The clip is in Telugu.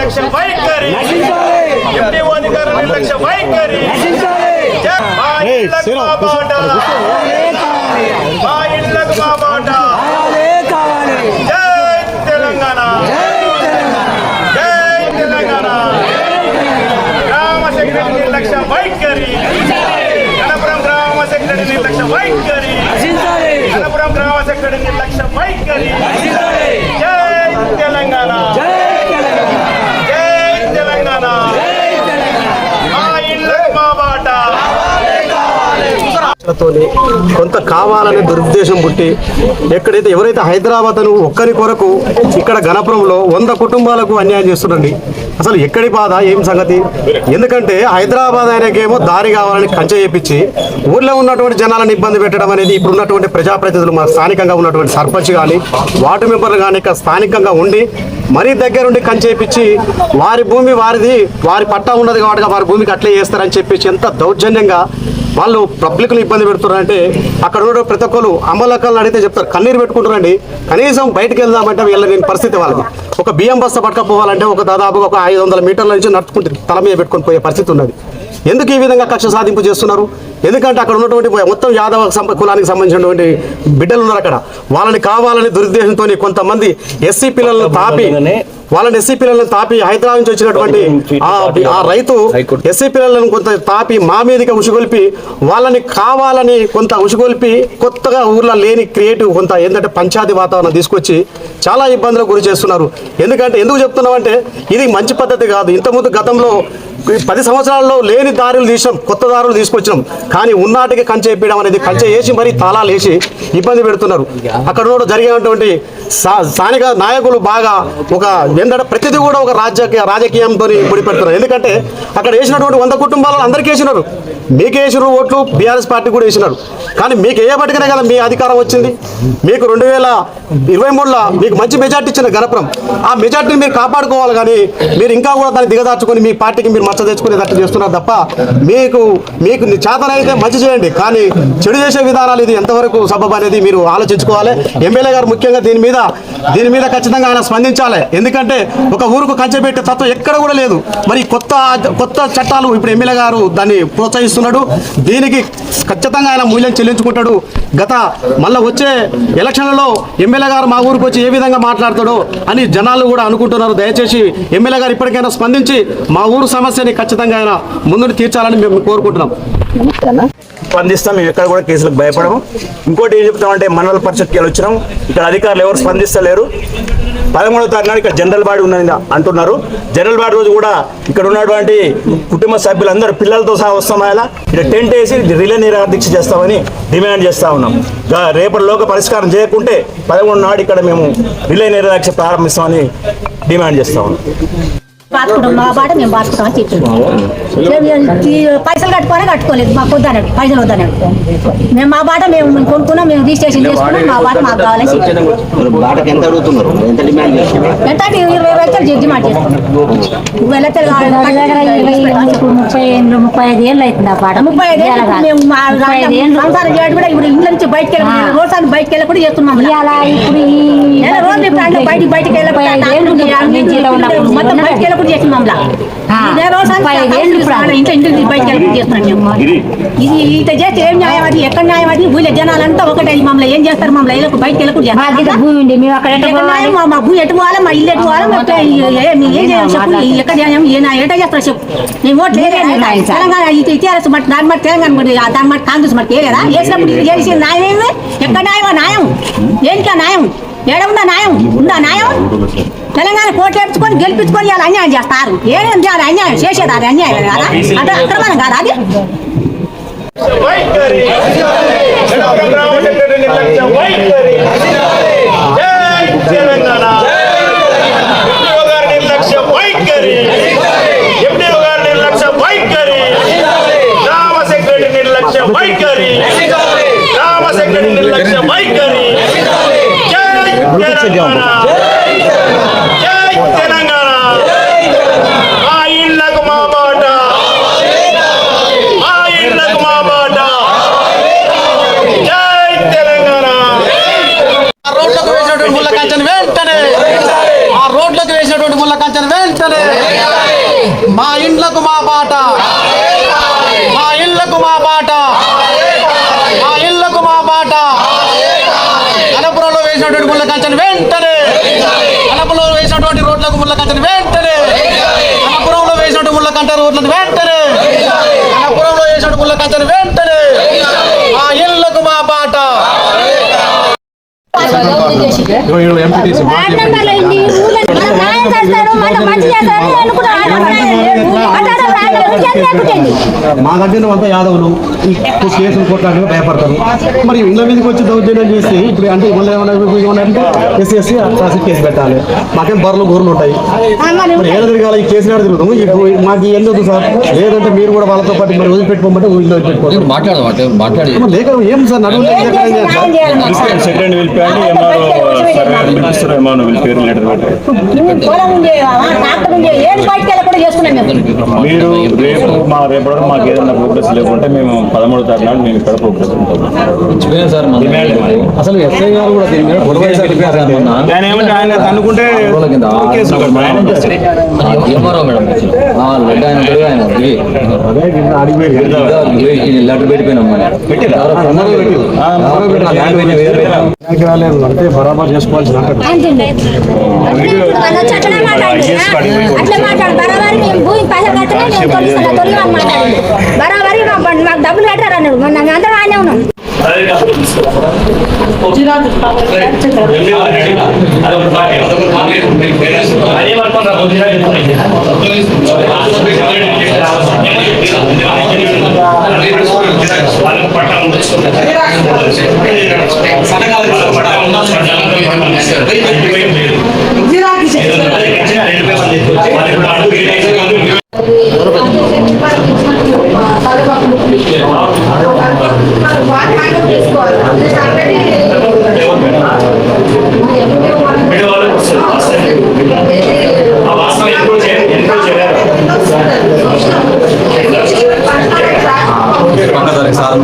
నిర్లక్ష్య వైఖరి, ఎండిఓ అధికారుల నిర్లక్ష్య వైఖరి, మా ఇళ్లకు మా బాట, మా ఇళ్లకు మా బాట. జై తెలంగాణ, జై తెలంగాణ. గ్రామ సెక్రటరీ నిర్లక్ష్య వైఖరి, గణపురం గ్రామ సెక్రటరీ నిర్లక్ష్య వైఖరి, గణపురం గ్రామ సెక్రటరీ నిర్లక్ష్య వైఖరి. జై తెలంగాణ, జై తెలంగాణ. మా ఇళ్లకు మా బాట. కొంత కావాలనే దురుద్దేశం పుట్టి ఎక్కడైతే ఎవరైతే హైదరాబాద్ అని ఒక్కరి కొరకు ఇక్కడ గణపురంలో 100 కుటుంబాలకు అన్యాయం చేస్తుండండి. అసలు ఎక్కడి బాధ, ఏం సంగతి? ఎందుకంటే హైదరాబాద్ ఆయనకేమో దారి కావాలని కంచె చేపించి ఊర్లో ఉన్నటువంటి జనాలను ఇబ్బంది పెట్టడం అనేది ఇప్పుడు ఉన్నటువంటి ప్రజాప్రతినిధులు, మా స్థానికంగా ఉన్నటువంటి సర్పంచ్ కానీ వార్డు మెంబర్లు కానీ ఇక్కడ స్థానికంగా ఉండి మరీ దగ్గరుండి కంచేపించి వారి భూమి వారిది, వారి పట్టా ఉన్నది కాబట్టి వారి భూమికి అట్లే చేస్తారని చెప్పేసి ఎంత దౌర్జన్యంగా వాళ్ళు పబ్లిక్ను ఇబ్బంది పెడుతున్నారంటే అక్కడ ఉన్న ప్రతి ఒక్కరు అమ్మలక్కలను అడిగితే చెప్తారు, కన్నీరు పెట్టుకుంటారండి. కనీసం బయటకు వెళ్దామంటే వెళ్ళలేని పరిస్థితి వాళ్ళకి. ఒక బియ్యం బస్తా పట్టుకపోవాలంటే ఒక దాదాపుగా ఒక 500 మీటర్ల నుంచి నడుచుకుంటే తల మీద పెట్టుకొని పోయే పరిస్థితి ఉన్నది. ఎందుకు ఈ విధంగా కక్ష సాధింపు చేస్తున్నారు? ఎందుకంటే అక్కడ ఉన్నటువంటి మొత్తం యాదవ కులానికి సంబంధించినటువంటి బిడ్డలు ఉన్నారు అక్కడ. వాళ్ళని కావాలని దురుద్దేశంతో కొంతమంది ఎస్సీ పిల్లలను తాపి హైదరాబాద్ నుంచి వచ్చినటువంటి ఆ రైతు ఎస్సీ పిల్లలను కొంత తాపి మా మీదకి ఉసుగొల్పి వాళ్ళని కావాలని కొంత ఉసుగొల్పి కొత్తగా ఊర్లో లేని క్రియేటివ్ కొంత ఏంటంటే పంచాయతీ వాతావరణం తీసుకొచ్చి చాలా ఇబ్బందులకు గురి చేస్తున్నారు. ఎందుకు చెప్తున్నామంటే ఇది మంచి పద్ధతి కాదు. ఇంతకుముందు గతంలో 10 సంవత్సరాల్లో లేని దారులు తీసాం, కొత్త దారులు తీసుకొచ్చినాం. కానీ ఉన్నాటికి కంచె వేయడం అనేది కంచె వేసి మరీ తాళాలు వేసి ఇబ్బంది పెడుతున్నారు. అక్కడ జరిగినటువంటి స్థానిక నాయకులు బాగా ఒక ఏంటంటే ప్రతిదీ కూడా ఒక రాజకీయంతో ముడిపెడుతున్నారు. ఎందుకంటే అక్కడ వేసినటువంటి 100 కుటుంబాలను అందరికీ వేసినారు. మీకు వేసిన ఓట్లు బీఆర్ఎస్ పార్టీ కూడా వేసినారు. కానీ మీకు వేయబట్టుకనే కదా మీ అధికారం వచ్చింది. మీకు 2023లో మీకు మంచి మెజార్టీ ఇచ్చిన గణపురం, ఆ మెజార్టీని మీరు కాపాడుకోవాలి. కానీ మీరు ఇంకా కూడా దాన్ని దిగదార్చుకొని మీ పార్టీకి మీరు మచ్చ తెచ్చుకునేటట్టు చేస్తున్నారు తప్ప మీకు చేతనైతే మంచి చేయండి. కానీ చెడు చేసే విధానాలు ఇది ఎంతవరకు సబబు అనేది మీరు ఆలోచించుకోవాలి. ఎమ్మెల్యే గారు ముఖ్యంగా దీని మీద ఖచ్చితంగా ఆయన స్పందించాలి. ఎందుకంటే ఒక ఊరుకు కంచె పెట్టే తత్వం ఎక్కడ కూడా లేదు. మరి కొత్త చట్టాలు ఇప్పుడు ఎమ్మెల్యే గారు దాన్ని ప్రోత్సహిస్తున్నాడు. దీనికి ఖచ్చితంగా ఆయన మూల్యం చెల్లించుకుంటాడు. మళ్ళీ వచ్చే ఎలక్షన్లలో ఎమ్మెల్యే గారు మా ఊరికి వచ్చి ఏ విధంగా మాట్లాడతాడో అని జనాలు కూడా అనుకుంటున్నారు. దయచేసి ఎమ్మెల్యే గారు ఇప్పటికైనా స్పందించి మా ఊరు సమస్యని ఖచ్చితంగా ఆయన ముందు తీర్చాలని మేము కోరుకుంటున్నాం. స్పందిస్తాం. మేము ఎక్కడ కూడా కేసులకు భయపడము. ఇంకోటి ఏం చెప్తామంటే మండల పరిషత్కి వచ్చినాం, ఇక్కడ అధికారులు ఎవరు స్పందిస్తలేరు. 13వ తారీఖు నాడు ఇక్కడ జనరల్ బాడీ ఉన్నది అంటున్నారు. జనరల్ బాడీ రోజు కూడా ఇక్కడ ఉన్నటువంటి కుటుంబ సభ్యులందరూ పిల్లలతో సహా వస్తాం. అలా ఇక్కడ టెంట్ వేసి రిలే నిరాహార దీక్ష చేస్తామని డిమాండ్ చేస్తూ ఉన్నాం. రేపటిలోగా పరిష్కారం చేయకుంటే 11 నాడు ఇక్కడ మేము రిలే నిరాహార దీక్ష ప్రారంభిస్తామని డిమాండ్ చేస్తా ఉన్నాం. పాతుకుంటాం, మా బాట మేము పాతుకుంటామని చెప్తున్నాం. పైసలు కట్టుకోలేదు, మాకు వద్దన్నాడు, పైసలు వద్దన్నాడు. మేము మా బాట మేము కొనుక్కున్నాం, మేము రిజిస్ట్రేషన్ చేసుకున్నాం. మా బాట మాకు కావాలని ఎంత 20 లక్షలు డిమాండ్ చేస్తున్నాం. 20 లక్షలు 35 ఏళ్ళు అవుతుంది ఆ బాట. 35 ఏళ్ళు మేము సంసారం చేయడం కూడా ఇప్పుడు ఇంట్లో నుంచి బయటకు వెళ్ళి రోజు బయటకు వెళ్ళి కూడా చేస్తున్నాం. రోజు బయటికి వెళ్ళి మొత్తం బయటకు వెళ్ళి కూడా చేస్తున్నాం. ఇంటి బయటకు వెళ్ళి చేస్తున్నాం. ఇది ఇంత చేస్తే ఏం న్యాయం అది? ఎక్కడ న్యాయం అది? ఊళ్ళో జనాలంతా ఒకటే మమ్మల్ని ఏం చేస్తారు? మమ్మల్ని బయటకు వెళ్ళి కూడా భూమి ఉంది, మేము అక్కడ మా భూమి ఎటు పోవాలి, మా ఇల్లు ఎటు పోవాలి, ఏం చేయాలి చెప్పు? ఎక్కడ న్యాయం ఎట చేస్తారు చెప్పు? నేను ఓట్లు తెలంగాణ టీఆర్ఎస్ మట్టి దాని మట్టి తెలంగాణ దాని మట్టి కాంగ్రెస్ మట్టి వేయలేదా? వేసినప్పుడు ఇది చేసి న్యాయం ఏమి? ఎక్కడ న్యాయం? న్యాయం ఏంటి? న్యాయం ఏడ ఉందా? న్యాయం ఉందా? న్యాయం తెలంగాణ కోట్లు ఎత్తుకొని గెలిపించుకొని వాళ్ళు అన్యాయం చేస్తారు. ఏం చేయాలి? అన్యాయం చేసేది అది అన్యాయం కాదా? అంటే అక్రమం కాదా అది? వెంటనే మా ఇండ్లకు మా బాట, మా ఇళ్లకు మా బాట, మా ఇళ్లకు మా బాట. గణపురంలో వేసినటువంటి ముళ్ళ కంచెను వెంటనే, గణపురంలో వేసినటువంటి రోడ్లకు ముళ్ళ కంచెను వెంటనే, గణపురంలో వేసినటువంటి ముళ్ళ కంచె రోడ్లను వెంటనే, గణపురంలో వేసినటువంటి ముళ్ళ కంచెను వెంటనే, మా ఇళ్లకు మా బాట. మా దగ్గర అంతా యాదవులు ఈ కేసులు కొట్టడానికి భయపడతారు. మరి ఇళ్ళ మీదకి వచ్చి దౌర్జన్యం చేసి ఇప్పుడు అంటే ఏమన్నారంటే ఎస్సీ ట్రాఫిక్ కేసు పెట్టాలి. మాకేం బర్రెలు గొర్రెలు ఉంటాయి. మరి ఏదో తిరగాలి, ఈ కేసులు తిరుగుతాము. ఇప్పుడు మాకు ఎన్ని వద్దు సార్, లేదంటే మీరు కూడా వాళ్ళతో పాటు మరి వదిలిపెట్టుకోమంటే వదిలిపెట్టుకోవాలి. లేక ఏం సార్ నడువు సెకండ్ వెళ్ళిపోయాడు మీరు రేపు మాకు ఏదైనా ప్రోగ్రెస్ లేకుంటే మేము 13వ తారీఖు నాడు మేము ఇక్కడ ప్రోగ్రెస్ ఉంటాం. అసలు ఎస్ఐ గారు కూడా దీని మీద ఆయన ఏమంటే ఆయన అనుకుంటే అంటే బరాబర్ చేసుకోవాల్సిన బరాబరి మాకు డబ్బులు కట్టారు అన్నాడు. మనం అందరం ఆనే ఉన్నాం. సార్